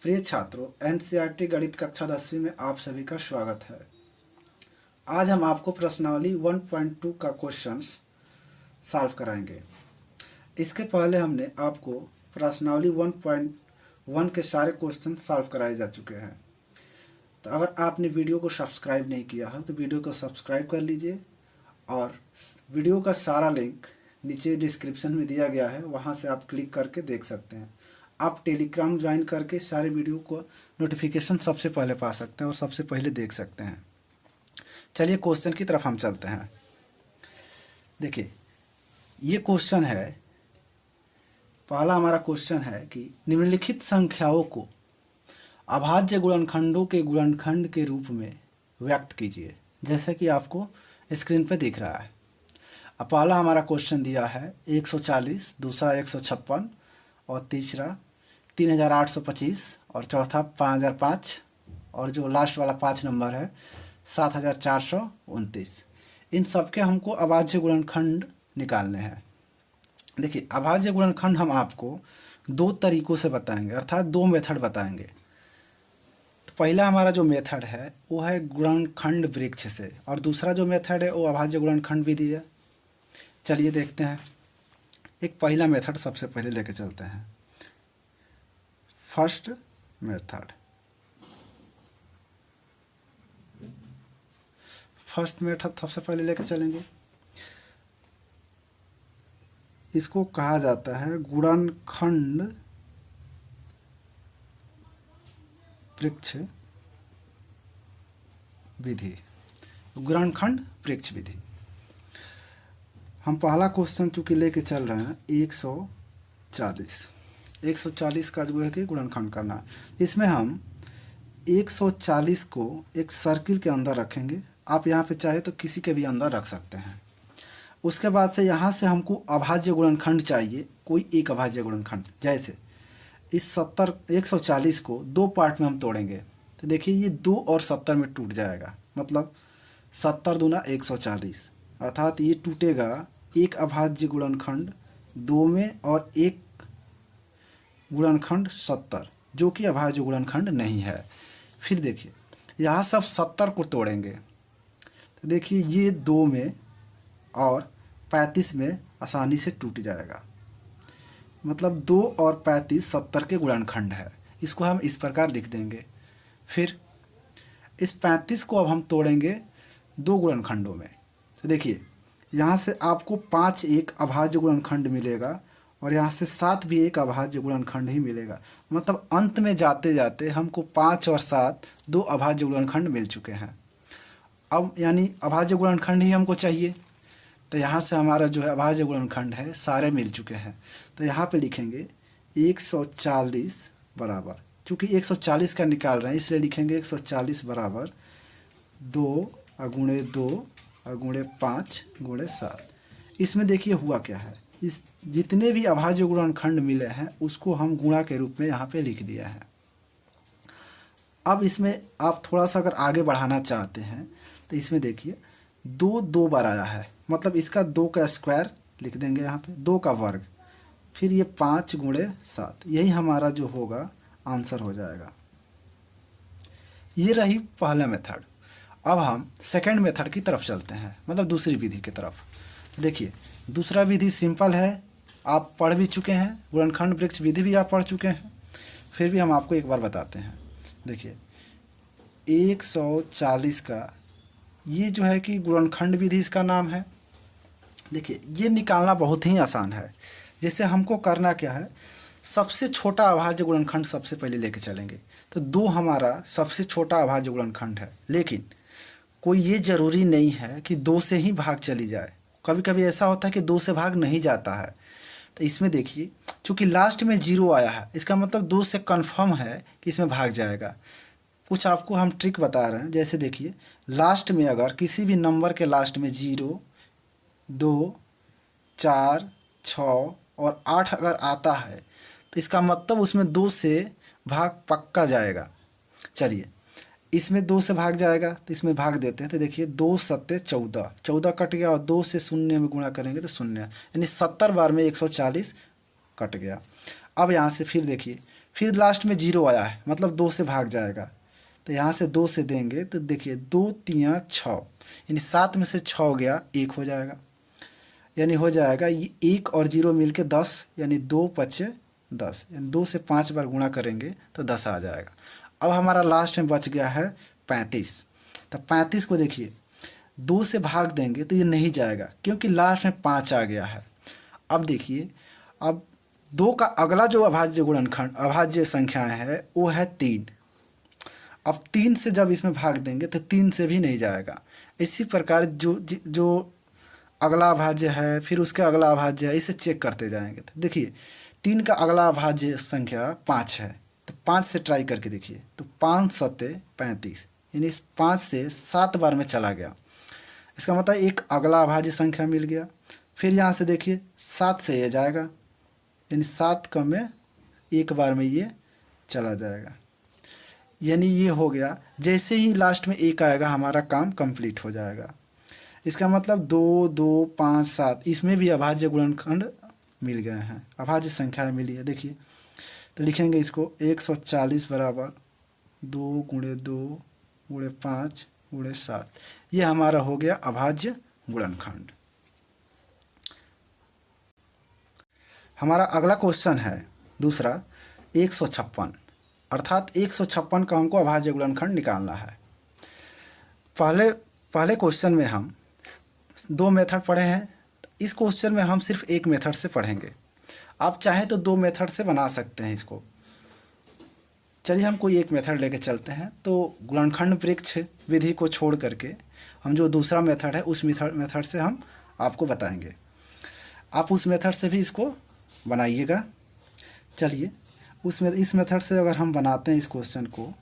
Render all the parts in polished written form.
प्रिय छात्रों, एनसीईआरटी गणित कक्षा 10वीं में आप सभी का स्वागत है। आज हम आपको प्रश्नावली 1.2 का क्वेश्चन सॉल्व कराएंगे। इसके पहले हमने आपको प्रश्नावली 1.1 के सारे क्वेश्चन सॉल्व कराए जा चुके हैं। तो अगर आपने वीडियो को सब्सक्राइब नहीं किया है तो वीडियो को सब्सक्राइब कर लीजिए और वीडियो का सारा लिंक नीचे डिस्क्रिप्शन में दिया गया है, वहाँ से आप क्लिक करके देख सकते हैं। आप टेलीग्राम ज्वाइन करके सारे वीडियो को नोटिफिकेशन सबसे पहले पा सकते हैं और सबसे पहले देख सकते हैं। चलिए क्वेश्चन की तरफ हम चलते हैं। देखिए, ये क्वेश्चन है, पहला हमारा क्वेश्चन है कि निम्नलिखित संख्याओं को अभाज्य गुणनखंडों के गुणनखंड के रूप में व्यक्त कीजिए, जैसे कि आपको स्क्रीन पे दिख रहा है। अब पहला हमारा क्वेश्चन दिया है 140, दूसरा 156 और तीसरा 3825 और चौथा 5005 और जो लास्ट वाला 5 नंबर है 7429। इन सब के हमको अभाज्य गुणनखंड निकालने हैं। देखिए, अभाज्य गुणनखंड हम आपको दो तरीकों से बताएंगे, अर्थात दो मेथड बताएंगे। तो पहला हमारा जो मेथड है वो है गुणनखंड वृक्ष से, और दूसरा जो मेथड है वो अभाज्य गुणनखंड विधि है। चलिए देखते हैं। एक पहला मेथड सबसे पहले लेके चलते हैं, फर्स्ट मेथड। फर्स्ट मेथड सबसे पहले लेके चलेंगे। इसको कहा जाता है गुणनखंड वृक्ष विधि। गुणनखंड वृक्ष विधि। हम पहला क्वेश्चन चूंकि लेके चल रहे हैं 140 का जो है कि गुणनखंड करना है। इसमें हम 140 को एक सर्किल के अंदर रखेंगे। आप यहाँ पे चाहे तो किसी के भी अंदर रख सकते हैं। उसके बाद से यहाँ से हमको अभाज्य गुणनखंड चाहिए, कोई एक अभाज्य गुणनखंड। जैसे इस 140 को दो पार्ट में हम तोड़ेंगे, तो देखिए ये 2 और 70 में टूट जाएगा। मतलब 70 दूना 140, अर्थात ये टूटेगा एक अभाज्य गुणनखंड 2 में और एक गुणनखंड 70, जो कि अभाज्य गुणनखंड नहीं है। फिर देखिए यहाँ सब 70 को तोड़ेंगे, तो देखिए ये 2 में और 35 में आसानी से टूट जाएगा। मतलब 2 और 35 70 के गुणनखंड है। इसको हम इस प्रकार लिख देंगे। फिर इस 35 को अब हम तोड़ेंगे 2 गुणनखंडों में, तो देखिए यहाँ से आपको 5 एक अभाज्य गुणनखंड मिलेगा और यहाँ से 7 भी एक अभाज्य गुणनखंड ही मिलेगा। मतलब अंत में जाते जाते हमको 5 और 7 2 अभाज्य गुणनखंड मिल चुके हैं। अब यानी अभाज्य गुणनखंड ही हमको चाहिए, तो यहाँ से हमारा जो है अभाज्य गुणनखंड है सारे मिल चुके हैं। तो यहाँ पे लिखेंगे 140 बराबर, चूँकि 140 का निकाल रहे हैं इसलिए लिखेंगे 140 बराबर 2 गुणे 2 गुणे 5 गुणे 7। इसमें देखिए हुआ क्या है, इस जितने भी अभाज्य गुणनखंड मिले हैं उसको हम गुणा के रूप में यहाँ पे लिख दिया है। अब इसमें आप थोड़ा सा अगर आगे बढ़ाना चाहते हैं तो इसमें देखिए 2 बार आया है, मतलब इसका 2 का स्क्वायर लिख देंगे यहाँ पे, 2 का वर्ग, फिर ये 5 गुणे 7, यही हमारा जो होगा आंसर हो जाएगा। ये रही पहला मेथड। अब हम सेकंड मेथड की तरफ चलते हैं, मतलब दूसरी विधि की तरफ। देखिए दूसरा विधि सिंपल है, आप पढ़ भी चुके हैं, गुणनखंड वृक्ष विधि भी आप पढ़ चुके हैं, फिर भी हम आपको एक बार बताते हैं। देखिए 140 का ये जो है कि गुणनखंड विधि इसका नाम है। देखिए ये निकालना बहुत ही आसान है। जैसे हमको करना क्या है, सबसे छोटा अभाज्य गुणनखंड सबसे पहले लेके चलेंगे। तो 2 हमारा सबसे छोटा अभाज्य गुणनखंड है, लेकिन कोई ये ज़रूरी नहीं है कि 2 से ही भाग चली जाए। कभी कभी ऐसा होता है कि 2 से भाग नहीं जाता है। तो इसमें देखिए चूँकि लास्ट में 0 आया है, इसका मतलब 2 से कन्फर्म है कि इसमें भाग जाएगा। कुछ आपको हम ट्रिक बता रहे हैं। जैसे देखिए लास्ट में अगर किसी भी नंबर के लास्ट में 0, 2, 4, 6 और 8 अगर आता है तो इसका मतलब उसमें 2 से भाग पक्का जाएगा। चलिए इसमें 2 से भाग जाएगा तो इसमें भाग देते हैं। तो देखिए 2 सत्ते 14, 14 कट गया और 2 से 0 में गुणा करेंगे तो 0, यानी 70 बार में 140 कट गया। अब यहाँ से फिर देखिए फिर लास्ट में 0 आया है, मतलब 2 से भाग जाएगा। तो यहाँ से 2 से देंगे तो देखिए 2 3 6, यानी 7 में से 6 गया, 1 हो जाएगा, यानी हो जाएगा ये 1 और 0 मिल के 10, यानी 2 5 10, यानी 2 से 5 बार गुणा करेंगे तो 10 आ जाएगा। अब हमारा लास्ट में बच गया है 35। तो 35 को देखिए 2 से भाग देंगे तो ये नहीं जाएगा, क्योंकि लास्ट में 5 आ गया है। अब देखिए, अब 2 का अगला जो अभाज्य गुणनखंड अभाज्य संख्याएं है वो है 3। अब 3 से जब इसमें भाग देंगे तो 3 से भी नहीं जाएगा। इसी प्रकार जो अगला अभाज्य है, फिर उसका अगला अभाज्य है, इसे चेक करते जाएंगे। तो देखिए 3 का अगला अभाज्य संख्या 5 है, तो 5 से ट्राई करके देखिए, तो 5 7 35, यानी 5 से 7 बार में चला गया। इसका मतलब एक अगला अभाज्य संख्या मिल गया। फिर यहाँ से देखिए 7 से ये जाएगा, यानी 7 का में एक बार में ये चला जाएगा, यानी ये हो गया। जैसे ही लास्ट में 1 आएगा हमारा काम कंप्लीट हो जाएगा। इसका मतलब 2 2 5 7, इसमें भी अभाज्य गुणनखंड मिल गए हैं, अभाज्य संख्याएं मिली है। देखिए तो लिखेंगे इसको 140 बराबर 2 × 2 × 5 × 7, ये हमारा हो गया अभाज्य गुणनखंड। हमारा अगला क्वेश्चन है दूसरा 156, अर्थात 156 का हमको अभाज्य गुणनखंड निकालना है। पहले क्वेश्चन में हम 2 मेथड पढ़े हैं, इस क्वेश्चन में हम सिर्फ एक मेथड से पढ़ेंगे। आप चाहें तो 2 मेथड से बना सकते हैं इसको। चलिए हम कोई एक मेथड लेके चलते हैं। तो गुणनखंड वृक्ष विधि को छोड़ करके हम जो दूसरा मेथड है उस मेथड से हम आपको बताएंगे। आप उस मेथड से भी इसको बनाइएगा। चलिए इस मेथड से अगर हम बनाते हैं इस क्वेश्चन को,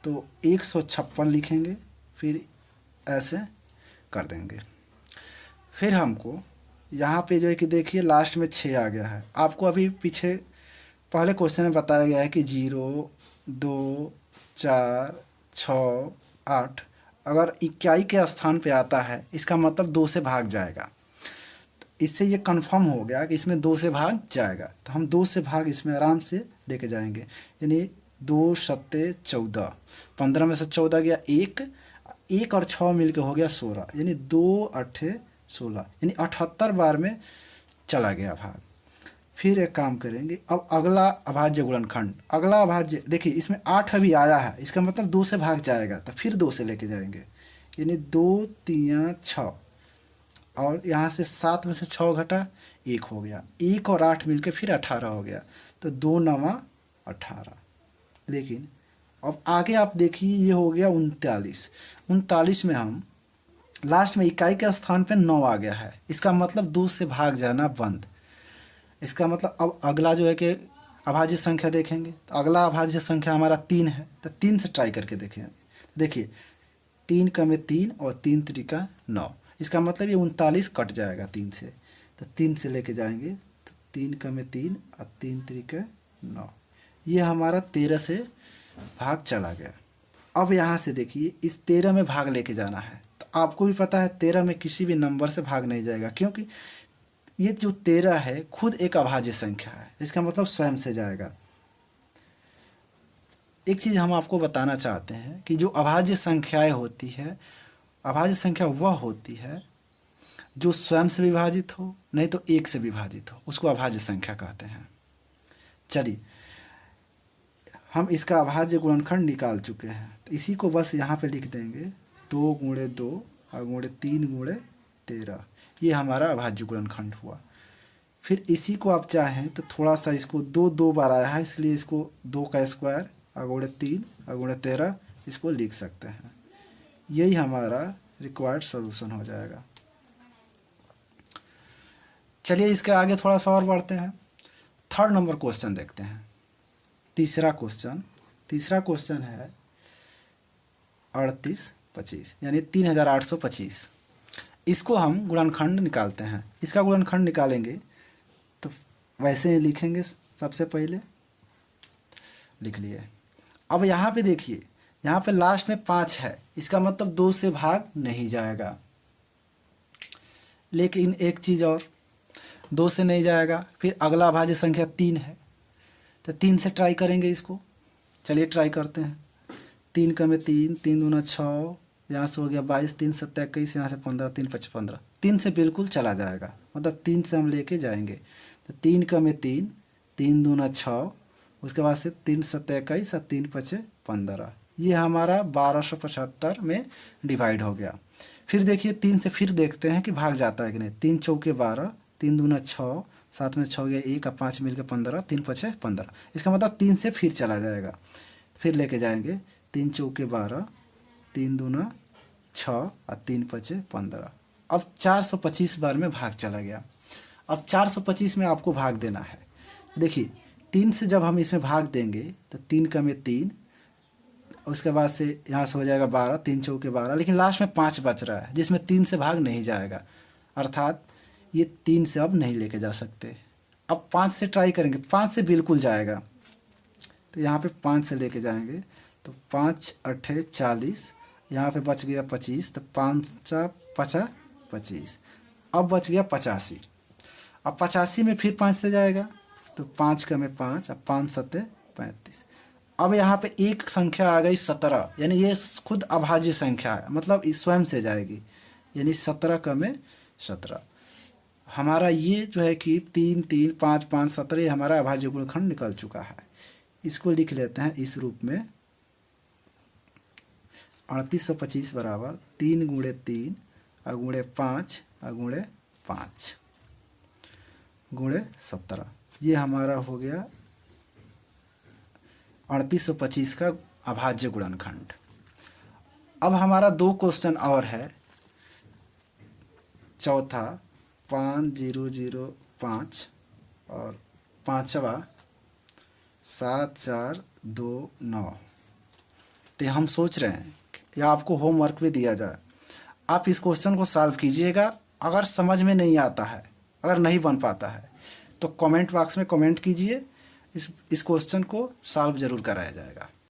तो 156 लिखेंगे, फिर ऐसे कर देंगे। फिर हमको यहाँ पे जो है कि देखिए लास्ट में 6 आ गया है। आपको अभी पीछे पहले क्वेश्चन में बताया गया है कि 0 2 4 6 8 अगर इक्याई के स्थान पे आता है, इसका मतलब 2 से भाग जाएगा। इससे ये कंफर्म हो गया कि इसमें 2 से भाग जाएगा, तो हम 2 से भाग इसमें आराम से लेके जाएंगे। यानी 2 7 14, 15 में से 14 गया, 1 और 6 मिलके हो गया 16, यानी 2 8 16, यानी 78 बार में चला गया भाग। फिर एक काम करेंगे, अब अगला अभाज्य गुणनखंड, अगला अभाज्य देखिए इसमें 8 अभी आया है, इसका मतलब 2 से भाग जाएगा, तो फिर 2 से लेके जाएंगे, यानी 2 3 6, और यहाँ से 7 में से 6 घटा 1 हो गया, 1 और 8 मिलके फिर 18 हो गया, तो 2 9 18। लेकिन अब आगे आप देखिए ये हो गया 39 में हम लास्ट में इकाई के स्थान पे 9 आ गया है, इसका मतलब 2 से भाग जाना बंद। इसका मतलब अब अगला जो है कि अभाज्य संख्या देखेंगे, तो अगला अभाज्य संख्या हमारा 3 है, तो 3 से ट्राई करके देखें। देखिए 3 का में 3 और 3 3 9, इसका मतलब ये 39 कट जाएगा 3 से, तो 3 से लेके जाएंगे, तो 3 का में 3 और 3 3 9, ये हमारा 13 से भाग चला गया। अब यहाँ से देखिए इस 13 में भाग लेके जाना है, तो आपको भी पता है 13 में किसी भी नंबर से भाग नहीं जाएगा, क्योंकि ये जो 13 है खुद एक अभाज्य संख्या है, इसका मतलब स्वयं से जाएगा। एक चीज़ हम आपको बताना चाहते हैं कि जो अभाज्य संख्याएं होती है, अभाज्य संख्या वह होती है जो स्वयं से विभाजित हो, नहीं तो 1 से विभाजित हो, उसको अभाज्य संख्या कहते हैं। चलिए हम इसका अभाज्य गुणनखंड निकाल चुके हैं, तो इसी को बस यहाँ पे लिख देंगे 2 × 2 और 3 × 13, ये हमारा अभाज्य गुणनखंड हुआ। फिर इसी को आप चाहें तो थोड़ा सा इसको 2 2 बार आया है, इसलिए इसको 2 का स्क्वायर और 3 और 13 इसको लिख सकते हैं। यही हमारा रिक्वायर्ड सॉल्यूशन हो जाएगा। चलिए इसके आगे थोड़ा सा और बढ़ते हैं। 3rd नंबर क्वेश्चन देखते हैं। तीसरा क्वेश्चन है 38 25, यानी 3825। इसको हम गुणनखंड निकालते हैं। इसका गुणनखंड निकालेंगे तो वैसे ही लिखेंगे, सबसे पहले लिख लिए। अब यहाँ पे देखिए, यहाँ पे लास्ट में 5 है, इसका मतलब 2 से भाग नहीं जाएगा। लेकिन एक चीज़ और, 2 से नहीं जाएगा। फिर अगला अभाज्य संख्या 3 है, तो 3 से ट्राई करेंगे इसको। चलिए ट्राई करते हैं। 3 का में 3, 3 दूना 6, यहाँ से हो गया 22, 3 सत्ता 21, यहाँ से 15, 3 5 15। 3 से बिल्कुल चला जाएगा, मतलब 3 से हम लेके जाएंगे। तो 3 का में 3, 3 दूना 6, उसके बाद से 3 सत्ता 21 और 3 5 15। ये हमारा 1275 में डिवाइड हो गया। फिर देखिए 3 से फिर देखते हैं कि भाग जाता है कि नहीं। 3 चौके 12, 3 दूना 6, साथ में 6 गया 1 और 5 मिल के 15, 3 5 15। इसका मतलब 3 से फिर चला जाएगा, फिर लेके जाएंगे। 3 चौके 12, 3 दूना 6 और 3 5 15। अब 425 बार में भाग चला गया। अब 425 में आपको भाग देना है। देखिए 3 से जब हम इसमें भाग देंगे तो 3 का में 3, उसके बाद से यहाँ से हो जाएगा 12, 3 चौके 12, लेकिन लास्ट में 5 बच रहा है जिसमें 3 से भाग नहीं जाएगा, अर्थात ये 3 से अब नहीं लेके जा सकते। अब 5 से ट्राई करेंगे, 5 से बिल्कुल जाएगा। तो यहाँ पे 5 से लेके जाएंगे तो 5 8 40, यहाँ पे बच गया 25, तो 5 5 25। अब बच गया 85। अब 85 में फिर 5 से जाएगा तो 5 का में 5 और 5 7 35। अब यहाँ पे एक संख्या आ गई 17, यानी ये खुद अभाज्य संख्या है, मतलब इस स्वयं से जाएगी, यानी 17 का में 17। हमारा ये जो है कि 3 3 5 5 17, ये हमारा अभाज्य गुणनखंड निकल चुका है। इसको लिख लेते हैं इस रूप में। 3825 बराबर 3 गुणे 3 और गुणे 5 और गुणे 5 गुणे 17। ये हमारा हो गया 3825 का अभाज्य गुणनखंड। अब हमारा 2 क्वेश्चन और है। चौथा 5005 और 5वां 7429। तो हम सोच रहे हैं या आपको होमवर्क भी दिया जाए, आप इस क्वेश्चन को सॉल्व कीजिएगा। अगर समझ में नहीं आता है, अगर नहीं बन पाता है तो कमेंट बॉक्स में कमेंट कीजिए, इस क्वेश्चन को सॉल्व ज़रूर कराया जाएगा।